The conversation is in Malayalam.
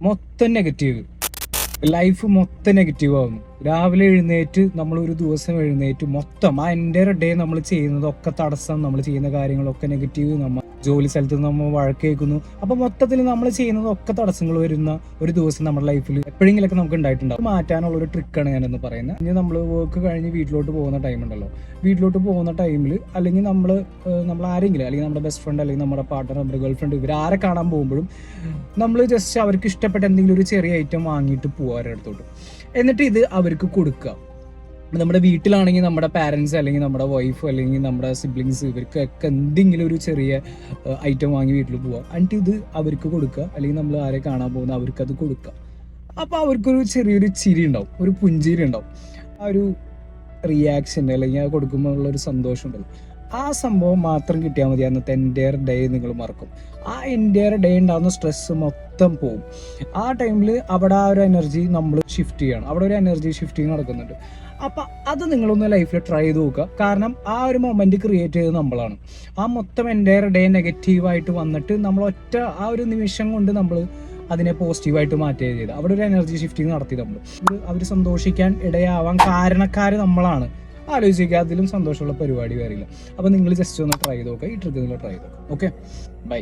മൊത്തം നെഗറ്റീവ്, ലൈഫ് മൊത്തം നെഗറ്റീവ് ആവുന്നു. രാവിലെ എഴുന്നേറ്റ് നമ്മളൊരു ദിവസം എഴുന്നേറ്റ് മൊത്തം ആ എൻ്റെ ഡേ നമ്മൾ ചെയ്യുന്നതൊക്കെ തടസ്സം, നമ്മൾ ചെയ്യുന്ന കാര്യങ്ങളൊക്കെ നെഗറ്റീവ്, നമ്മൾ ജോലി സ്ഥലത്ത് നമ്മൾ വഴക്ക് കേൾക്കുന്നു. അപ്പോൾ മൊത്തത്തിൽ നമ്മൾ ചെയ്യുന്നതൊക്കെ തടസ്സങ്ങൾ വരുന്ന ഒരു ദിവസം നമ്മുടെ ലൈഫിൽ എപ്പോഴെങ്കിലൊക്കെ നമുക്ക് ഉണ്ടായിട്ടുണ്ടാവും. മാറ്റാനുള്ള ഒരു ട്രിക്കാണ് ഞാനെന്ന് പറയുന്നത്. ഇനി നമ്മൾ വർക്ക് കഴിഞ്ഞ് വീട്ടിലോട്ട് പോകുന്ന ടൈം ഉണ്ടല്ലോ, വീട്ടിലോട്ട് പോകുന്ന ടൈമിൽ അല്ലെങ്കിൽ നമ്മൾ ആരെങ്കിലും, അല്ലെങ്കിൽ നമ്മുടെ ബെസ്റ്റ് ഫ്രണ്ട്, അല്ലെങ്കിൽ നമ്മുടെ പാർട്ട്ണർ, നമ്മുടെ ഗേൾ ഫ്രണ്ട്, ഇവരാരെ കാണാൻ പോകുമ്പോഴും നമ്മൾ ജസ്റ്റ് അവർക്ക് ഇഷ്ടപ്പെട്ട എന്തെങ്കിലും ഒരു ചെറിയ ഐറ്റം വാങ്ങിയിട്ട് പോകുക അവരുടെ അടുത്തോട്ട്. എന്നിട്ട് ഇത് അവർക്ക് കൊടുക്കുക. നമ്മുടെ വീട്ടിലാണെങ്കിൽ നമ്മുടെ പാരൻസ്, അല്ലെങ്കിൽ നമ്മുടെ വൈഫ്, അല്ലെങ്കിൽ നമ്മുടെ സിബ്ലിങ്സ്, ഇവർക്കൊക്കെ എന്തെങ്കിലും ഒരു ചെറിയ ഐറ്റം വാങ്ങി വീട്ടിൽ പോവുക. എന്നിട്ട് ഇത് അവർക്ക് കൊടുക്കുക, അല്ലെങ്കിൽ നമ്മൾ ആരെ കാണാൻ പോകുന്ന അവർക്കത് കൊടുക്കുക. അപ്പോൾ അവർക്കൊരു ചെറിയൊരു ചിരി ഉണ്ടാവും, ഒരു പുഞ്ചിരി ഉണ്ടാവും. ആ ഒരു റിയാക്ഷൻ, അല്ലെങ്കിൽ അത് കൊടുക്കുമ്പോൾ ഉള്ളൊരു സന്തോഷം ഉണ്ടല്ലോ, ആ സംഭവം മാത്രം കിട്ടിയാൽ മതി. അന്നത്തെ എൻ്റയർ ഡേ നിങ്ങൾ മറക്കും. ആ എൻ്റയർ ഡേ ഉണ്ടാകുന്ന സ്ട്രെസ്സ് മൊത്തം പോകും. ആ ടൈമിൽ അവിടെ ആ ഒരു എനർജി നമ്മൾ ഷിഫ്റ്റ് ചെയ്യണം, അവിടെ ഒരു എനർജി ഷിഫ്റ്റിങ് നടക്കുന്നുണ്ട്. അപ്പം അത് നിങ്ങളൊന്ന് ലൈഫിൽ ട്രൈ ചെയ്ത് നോക്കുക. കാരണം ആ ഒരു മൊമെൻറ്റ് ക്രിയേറ്റ് ചെയ്തത് നമ്മളാണ്. ആ മൊത്തം എൻ്റയർ ഡേ നെഗറ്റീവായിട്ട് വന്നിട്ട് നമ്മൾ ഒറ്റ ആ ഒരു നിമിഷം കൊണ്ട് നമ്മൾ അതിനെ പോസിറ്റീവായിട്ട് മാറ്റുകയാണ് ചെയ്തത്. അവിടെ ഒരു എനർജി ഷിഫ്റ്റിങ് നടത്തി നമ്മൾ. അവർ സന്തോഷിക്കാൻ ഇടയാവാൻ കാരണക്കാർ നമ്മളാണ്. ആലോചിക്കുക, അതിലും സന്തോഷമുള്ള പരിപാടി വരില്ല. അപ്പോൾ നിങ്ങൾ ജസ്റ്റ് ഒന്ന് ട്രൈ ചെയ്ത് നോക്കുക, ഈ ട്രിക്ക് നിങ്ങൾ ട്രൈ ചെയ്ത് നോക്കുക. Okay, by.